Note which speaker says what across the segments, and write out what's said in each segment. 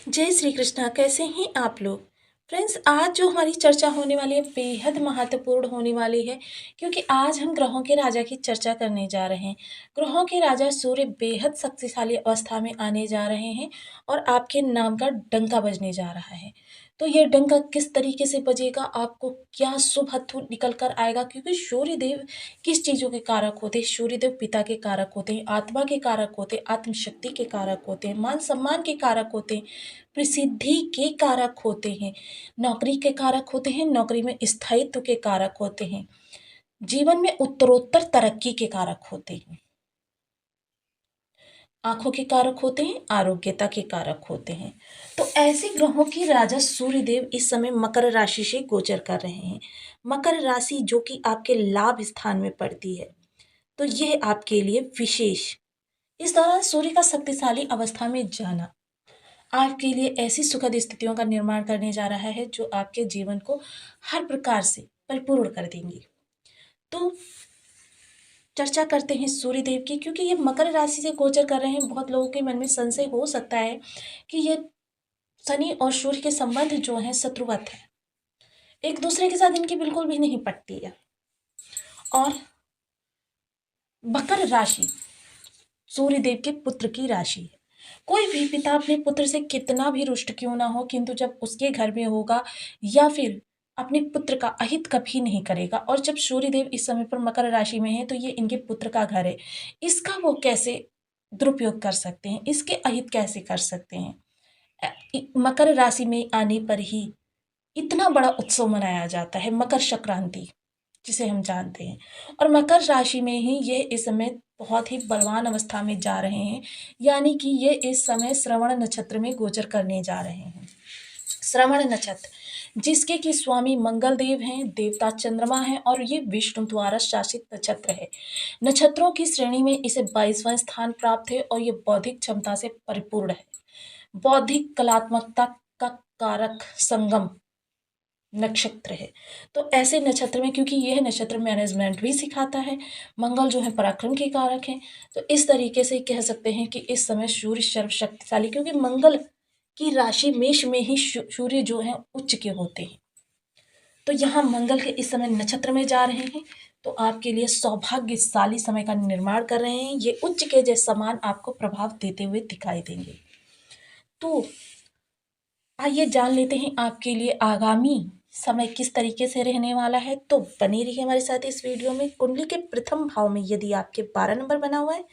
Speaker 1: जय श्री कृष्णा। कैसे हैं आप लोग? फ्रेंड्स, आज जो हमारी चर्चा होने वाली है बेहद महत्वपूर्ण होने वाली है, क्योंकि आज हम ग्रहों के राजा की चर्चा करने जा रहे हैं। ग्रहों के राजा सूर्य बेहद शक्तिशाली अवस्था में आने जा रहे हैं और आपके नाम का डंका बजने जा रहा है। तो ये डंका किस तरीके से बजेगा, आपको क्या शुभ हथु निकल कर आएगा, क्योंकि सूर्य देव किस चीज़ों के कारक होते हैं? सूर्य देव पिता के कारक होते हैं, आत्मा के कारक होते हैं, आत्मशक्ति के कारक होते हैं, मान सम्मान के कारक होते हैं, प्रसिद्धि के कारक होते हैं, नौकरी के कारक होते हैं, नौकरी में स्थायित्व के कारक होते हैं, जीवन में उत्तरोत्तर तरक्की के कारक होते हैं, आंखों के कारक होते हैं, आरोग्यता के कारक होते हैं। तो ऐसे ग्रहों की राजा सूर्यदेव इस समय मकर राशि से गोचर कर रहे हैं। मकर राशि जो कि आपके लाभ स्थान में पड़ती है, तो यह आपके लिए विशेष इस दौरान सूर्य का शक्तिशाली अवस्था में जाना आपके लिए ऐसी सुखद स्थितियों का निर्माण करने जा रहा है जो आपके जीवन को हर प्रकार से परिपूर्ण कर देंगी। तो चर्चा करते हैं सूर्य देव की, क्योंकि ये मकर राशि से गोचर कर रहे हैं। बहुत लोगों के मन में संशय हो सकता है कि ये शनि और सूर्य के संबंध जो है शत्रुवत है, एक दूसरे के साथ इनकी बिल्कुल भी नहीं पटती है। और मकर राशि सूर्य देव के पुत्र की राशि है। कोई भी पिता अपने पुत्र से कितना भी रुष्ट क्यों ना हो, किंतु जब उसके घर में होगा या फिर अपने पुत्र का अहित कभी नहीं करेगा। और जब सूर्यदेव इस समय पर मकर राशि में है, तो ये इनके पुत्र का घर है, इसका वो कैसे दुरुपयोग कर सकते हैं, इसके अहित कैसे कर सकते हैं। मकर राशि में आने पर ही इतना बड़ा उत्सव मनाया जाता है, मकर संक्रांति जिसे हम जानते हैं। और मकर राशि में ही ये इस समय बहुत ही बलवान अवस्था में जा रहे हैं, यानी कि ये इस समय श्रवण नक्षत्र में गोचर करने जा रहे हैं। श्रवण नक्षत्र जिसके कि स्वामी मंगल देव हैं, देवता चंद्रमा है, और ये विष्णु द्वारा शासित नक्षत्र है। नक्षत्रों की श्रेणी में इसे 22वां स्थान प्राप्त है और ये बौद्धिक क्षमता से परिपूर्ण है। बौद्धिक कलात्मकता का कारक संगम नक्षत्र है। तो ऐसे नक्षत्र में, क्योंकि यह नक्षत्र मैनेजमेंट भी सिखाता है, मंगल जो है पराक्रम के कारक हैं, तो इस तरीके से कह सकते हैं कि इस समय सूर्य सर्वशक्तिशाली, क्योंकि मंगल की राशि मेष में ही सूर्य जो है उच्च के होते हैं। तो यहाँ मंगल के इस समय नक्षत्र में जा रहे हैं, तो आपके लिए सौभाग्यशाली समय का निर्माण कर रहे हैं। ये उच्च के जैसे समान आपको प्रभाव देते हुए दिखाई देंगे। तो आइए जान लेते हैं आपके लिए आगामी समय किस तरीके से रहने वाला है। तो बने रहिए हमारे साथ इस वीडियो में। कुंडली के प्रथम भाव में यदि आपके 12 नंबर बना हुआ है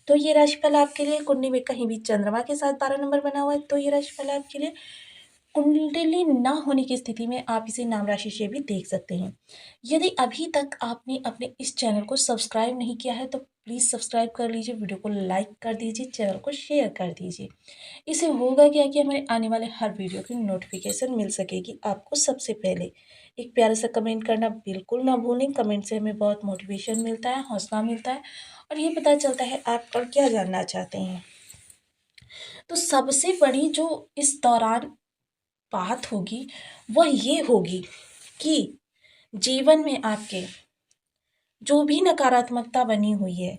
Speaker 1: तो ये राशिफल आपके लिए। कुंडली में कहीं भी चंद्रमा के साथ 12 नंबर बना हुआ है तो ये राशिफल आपके लिए। कुंडली ना होने की स्थिति में आप इसे नाम राशि से भी देख सकते हैं। यदि अभी तक आपने अपने इस चैनल को सब्सक्राइब नहीं किया है तो प्लीज़ सब्सक्राइब कर लीजिए, वीडियो को लाइक कर दीजिए, चैनल को शेयर कर दीजिए। इससे होगा क्या कि हमारे आने वाले हर वीडियो की नोटिफिकेशन मिल सकेगी आपको सबसे पहले। एक प्यारा सा कमेंट करना बिल्कुल ना भूलें। कमेंट से हमें बहुत मोटिवेशन मिलता है, हौसला मिलता है, और ये पता चलता है आप और क्या जानना चाहते हैं। तो सबसे बड़ी जो इस दौरान बात होगी वह ये होगी कि जीवन में आपके जो भी नकारात्मकता बनी हुई है,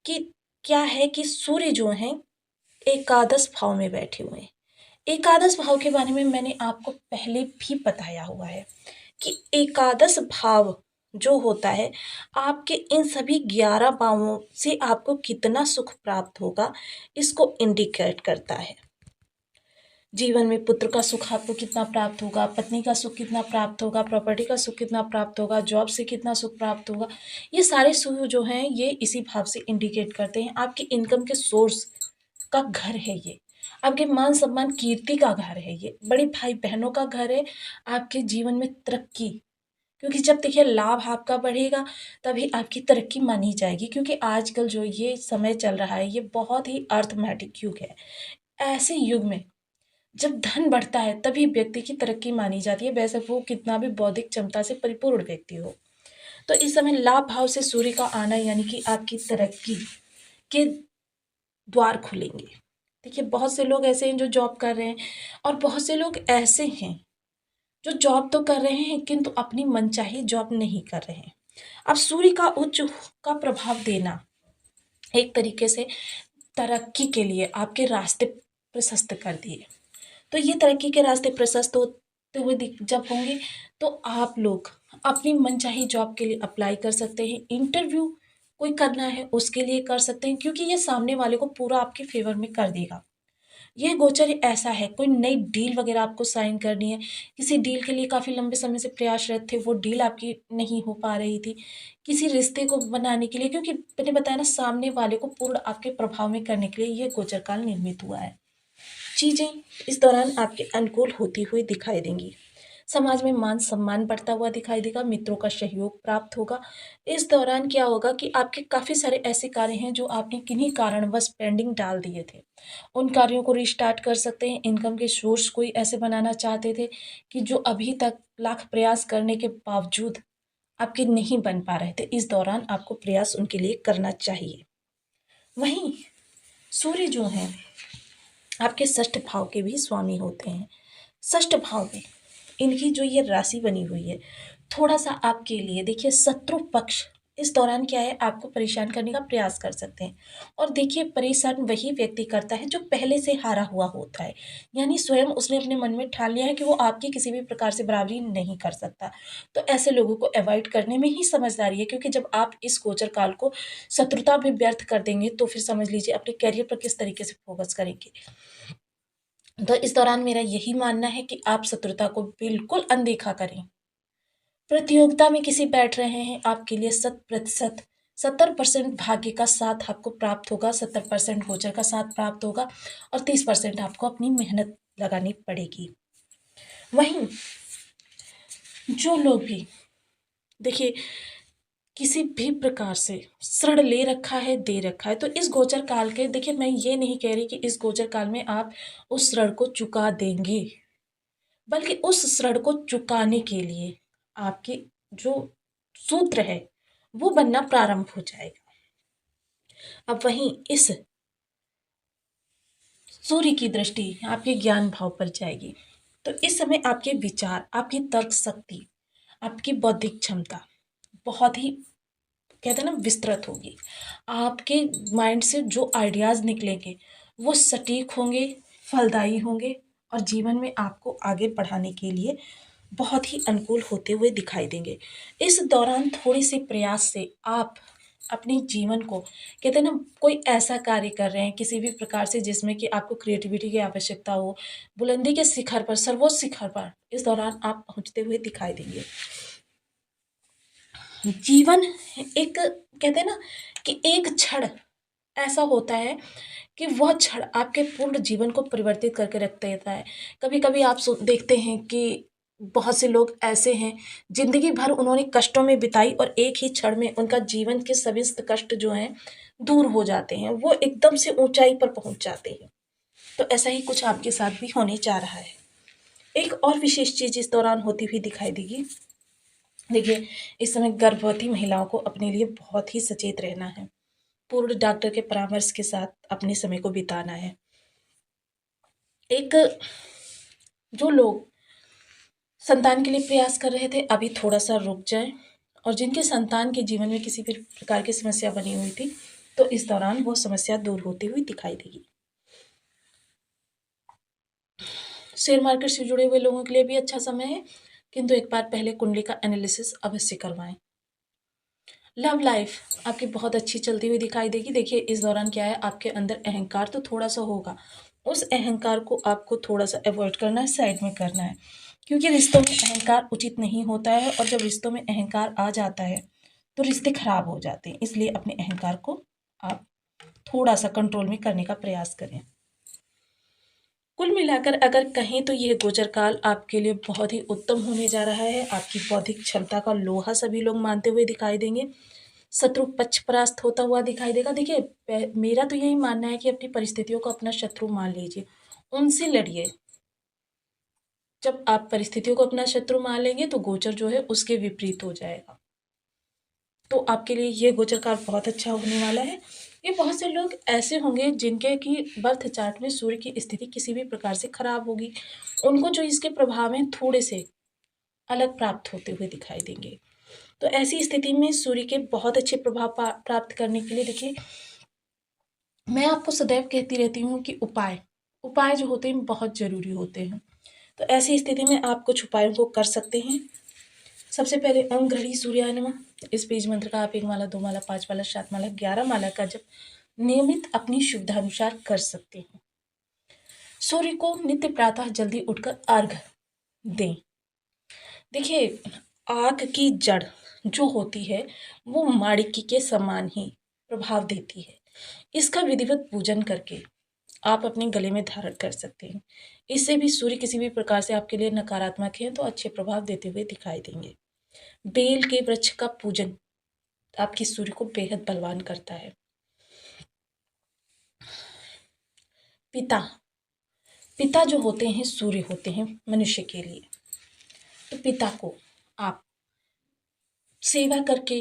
Speaker 1: कि क्या है कि सूर्य जो है एकादश भाव में बैठे हुए हैं। एकादश भाव के बारे में मैंने आपको पहले भी बताया हुआ है कि एकादश भाव जो होता है, आपके इन सभी 11 भावों से आपको कितना सुख प्राप्त होगा इसको इंडिकेट करता है। जीवन में पुत्र का सुख आपको कितना प्राप्त होगा, पत्नी का सुख कितना प्राप्त होगा, प्रॉपर्टी का सुख कितना प्राप्त होगा, जॉब से कितना सुख प्राप्त होगा, ये सारे सुख जो हैं ये इसी भाव से इंडिकेट करते हैं। आपके इनकम के सोर्स का घर है ये, आपके मान सम्मान कीर्ति का घर है ये, बड़े भाई बहनों का घर है, आपके जीवन में तरक्की। क्योंकि जब देखिए लाभ आपका बढ़ेगा तभी आपकी तरक्की मानी जाएगी, क्योंकि आजकल जो ये समय चल रहा है ये बहुत ही अर्थमेटिक युग है। ऐसे युग में जब धन बढ़ता है तभी व्यक्ति की तरक्की मानी जाती है, वैसे वो कितना भी बौद्धिक क्षमता से परिपूर्ण व्यक्ति हो। तो इस समय लाभ भाव से सूर्य का आना यानी कि आपकी तरक्की के द्वार खुलेंगे। देखिए बहुत से लोग ऐसे हैं जो जॉब कर रहे हैं, और बहुत से लोग ऐसे हैं जो जॉब तो कर रहे हैं किंतु अपनी मनचाही जॉब नहीं कर रहे हैं। अब सूर्य का उच्च का प्रभाव देना एक तरीके से तरक्की के लिए आपके रास्ते प्रशस्त कर दिए। तो ये तरक्की के रास्ते प्रशस्त होते हुए जब होंगे तो आप लोग अपनी मनचाही जॉब के लिए अप्लाई कर सकते हैं। इंटरव्यू कोई करना है उसके लिए कर सकते हैं, क्योंकि ये सामने वाले को पूरा आपके फेवर में कर देगा। ये गोचर ऐसा है, कोई नई डील वगैरह आपको साइन करनी है, किसी डील के लिए काफ़ी लंबे समय से प्रयासरत थे, वो डील आपकी नहीं हो पा रही थी, किसी रिश्ते को बनाने के लिए, क्योंकि मैंने बताया ना सामने वाले को पूर्ण आपके प्रभाव में करने के लिए ये गोचर काल निर्मित हुआ है। चीज़ें इस दौरान आपके अनुकूल होती हुई दिखाई देंगी। समाज में मान सम्मान बढ़ता हुआ दिखाई देगा, मित्रों का सहयोग प्राप्त होगा। इस दौरान क्या होगा कि आपके काफ़ी सारे ऐसे कार्य हैं जो आपने किन्हीं कारणवश पेंडिंग डाल दिए थे, उन कार्यों को रिस्टार्ट कर सकते हैं। इनकम के सोर्स कोई ऐसे बनाना चाहते थे कि जो अभी तक लाख प्रयास करने के बावजूद आपके नहीं बन पा रहे थे, इस दौरान आपको प्रयास उनके लिए करना चाहिए। वहीं सूर्य जो हैं आपके षष्ठ भाव के भी स्वामी होते हैं। षष्ठ भाव में इनकी जो ये राशि बनी हुई है, थोड़ा सा आपके लिए देखिए शत्रु पक्ष इस दौरान क्या है, आपको परेशान करने का प्रयास कर सकते हैं। और देखिए परेशान वही व्यक्ति करता है जो पहले से हारा हुआ होता है, यानी स्वयं उसने अपने मन में ठान लिया है कि वो आपकी किसी भी प्रकार से बराबरी नहीं कर सकता। तो ऐसे लोगों को अवॉइड करने में ही समझदारी है, क्योंकि जब आप इस गोचर काल को शत्रुता में व्यर्थ कर देंगे तो फिर समझ लीजिए अपने करियर पर किस तरीके से फोकस करेंगे। तो इस दौरान मेरा यही मानना है कि आप शत्रुता को बिल्कुल अनदेखा करें। प्रतियोगिता में किसी बैठ रहे हैं, आपके लिए 100% 70% भाग्य का साथ आपको प्राप्त होगा, 70% गोचर का साथ प्राप्त होगा और 30% आपको अपनी मेहनत लगानी पड़ेगी। वहीं जो लोग भी देखिए किसी भी प्रकार से ऋण ले रखा है, दे रखा है, तो इस गोचर काल के देखिए मैं ये नहीं कह रही कि इस गोचर काल में आप उस ऋण को चुका देंगे, बल्कि उस ऋण को चुकाने के लिए आपके जो सूत्र है वो बनना प्रारंभ हो जाएगा। अब वहीं इस सूर्य की दृष्टि आपके ज्ञान भाव पर जाएगी, तो इस समय आपके विचार, आपकी तर्क शक्ति, आपकी बौद्धिक क्षमता बहुत ही कहते हैं ना विस्तृत होगी। आपके माइंड से जो आइडियाज़ निकलेंगे वो सटीक होंगे, फलदायी होंगे और जीवन में आपको आगे बढ़ाने के लिए बहुत ही अनुकूल होते हुए दिखाई देंगे। इस दौरान थोड़े से प्रयास से आप अपने जीवन को कहते हैं ना कोई ऐसा कार्य कर रहे हैं किसी भी प्रकार से जिसमें कि आपको क्रिएटिविटी की आवश्यकता हो, बुलंदी के शिखर पर, सर्वोच्च शिखर पर इस दौरान आप पहुँचते हुए दिखाई देंगे। जीवन एक कहते हैं ना कि एक क्षण ऐसा होता है कि वह क्षण आपके पूर्ण जीवन को परिवर्तित करके रख देता है। कभी कभी आप देखते हैं कि बहुत से लोग ऐसे हैं जिंदगी भर उन्होंने कष्टों में बिताई और एक ही क्षण में उनका जीवन के सभी कष्ट जो हैं दूर हो जाते हैं, वो एकदम से ऊंचाई पर पहुंच जाते हैं। तो ऐसा ही कुछ आपके साथ भी होने जा रहा है। एक और विशेष चीज इस दौरान होती हुई दिखाई देगी। देखिए इस समय गर्भवती महिलाओं को अपने लिए बहुत ही सचेत रहना है, पूर्ण डॉक्टर के परामर्श के साथ अपने समय को बिताना है। एक जो लोग संतान के लिए प्रयास कर रहे थे अभी थोड़ा सा रुक जाएं, और जिनके संतान के जीवन में किसी भी प्रकार की समस्या बनी हुई थी तो इस दौरान वो समस्या दूर होती हुई दिखाई देगी। शेयर मार्केट से जुड़े हुए लोगों के लिए भी अच्छा समय है, किंतु एक बार पहले कुंडली का एनालिसिस अवश्य करवाएं। लव लाइफ आपकी बहुत अच्छी चलती हुई दिखाई देगी। देखिए इस दौरान क्या है, आपके अंदर अहंकार तो थोड़ा सा होगा, उस अहंकार को आपको थोड़ा सा अवॉइड करना है, साइड में करना है, क्योंकि रिश्तों में अहंकार उचित नहीं होता है और जब रिश्तों में अहंकार आ जाता है तो रिश्ते खराब हो जाते हैं। इसलिए अपने अहंकार को आप थोड़ा सा कंट्रोल में करने का प्रयास करें। कुल मिलाकर अगर कहें तो यह गोचर काल आपके लिए बहुत ही उत्तम होने जा रहा है। आपकी बौद्धिक क्षमता का लोहा सभी लोग मानते हुए दिखाई देंगे। शत्रु पक्ष परास्त होता हुआ दिखाई देगा। देखिए मेरा तो यही मानना है कि अपनी परिस्थितियों को अपना शत्रु मान लीजिए, उनसे लड़िए। जब आप परिस्थितियों को अपना शत्रु मान लेंगे तो गोचर जो है उसके विपरीत हो जाएगा। तो आपके लिए ये गोचर काल बहुत अच्छा होने वाला है। ये बहुत से लोग ऐसे होंगे जिनके की बर्थ चार्ट में सूर्य की स्थिति किसी भी प्रकार से खराब होगी, उनको जो इसके प्रभाव हैं थोड़े से अलग प्राप्त होते हुए दिखाई देंगे। तो ऐसी स्थिति में सूर्य के बहुत अच्छे प्रभाव प्राप्त करने के लिए देखिए मैं आपको सदैव कहती रहती हूँ कि उपाय उपाय जो होते हैं बहुत ज़रूरी होते हैं। तो ऐसी स्थिति में आप कुछ उपायों को कर सकते हैं। सबसे पहले ओम गृह्णी सूर्याय नमः इस बीज मंत्र का आप 1 माला, 2 माला, 5 माला, 7 माला, 11 माला का जप नियमित अपनी सुविधानुसार कर सकते हैं। सूर्य को नित्य प्रातः जल्दी उठकर अर्घ दें। देखिए, आग की जड़ जो होती है वो माणिक्य के समान ही प्रभाव देती है। इसका विधिवत पूजन करके आप अपने गले में धारण कर सकते हैं। इससे भी सूर्य किसी भी प्रकार से आपके लिए नकारात्मक है तो अच्छे प्रभाव देते हुए दिखाई देंगे। बेल के वृक्ष का पूजन आपकी सूर्य को बेहद बलवान करता है। पिता पिता जो होते हैं सूर्य होते हैं मनुष्य के लिए। तो पिता को आप सेवा करके,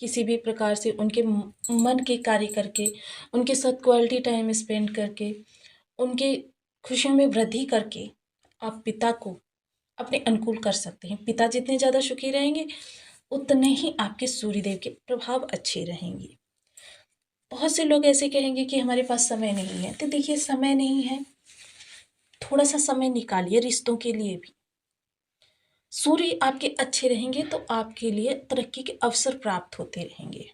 Speaker 1: किसी भी प्रकार से उनके मन के कार्य करके, उनके साथ क्वालिटी टाइम स्पेंड करके, उनके खुशियों में वृद्धि करके आप पिता को अपने अनुकूल कर सकते हैं। पिता जितने ज़्यादा सुखी रहेंगे उतने ही आपके सूर्यदेव के प्रभाव अच्छे रहेंगे। बहुत से लोग ऐसे कहेंगे कि हमारे पास समय नहीं है, तो देखिए समय नहीं है, थोड़ा सा समय निकालिए रिश्तों के लिए भी। सूर्य आपके अच्छे रहेंगे तो आपके लिए तरक्की के अवसर प्राप्त होते रहेंगे।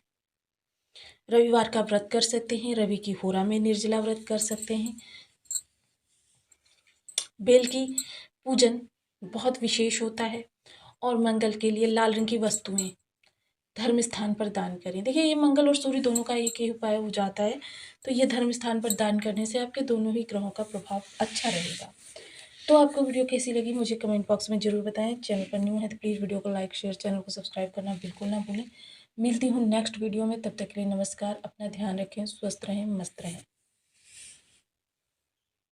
Speaker 1: रविवार का व्रत कर सकते हैं, रवि की होरा में निर्जला व्रत कर सकते हैं। बेल की पूजन बहुत विशेष होता है और मंगल के लिए लाल रंग की वस्तुएं धर्म स्थान पर दान करें। देखिए, ये मंगल और सूर्य दोनों का एक ही उपाय हो जाता है, तो ये धर्म स्थान पर दान करने से आपके दोनों ही ग्रहों का प्रभाव अच्छा रहेगा। तो आपको वीडियो कैसी लगी मुझे कमेंट बॉक्स में ज़रूर बताएं। चैनल पर न्यू है तो प्लीज़ वीडियो को लाइक शेयर, चैनल को सब्सक्राइब करना बिल्कुल ना भूलें। मिलती हूँ नेक्स्ट वीडियो में, तब तक के लिए नमस्कार। अपना ध्यान रखें, स्वस्थ रहें, मस्त रहें।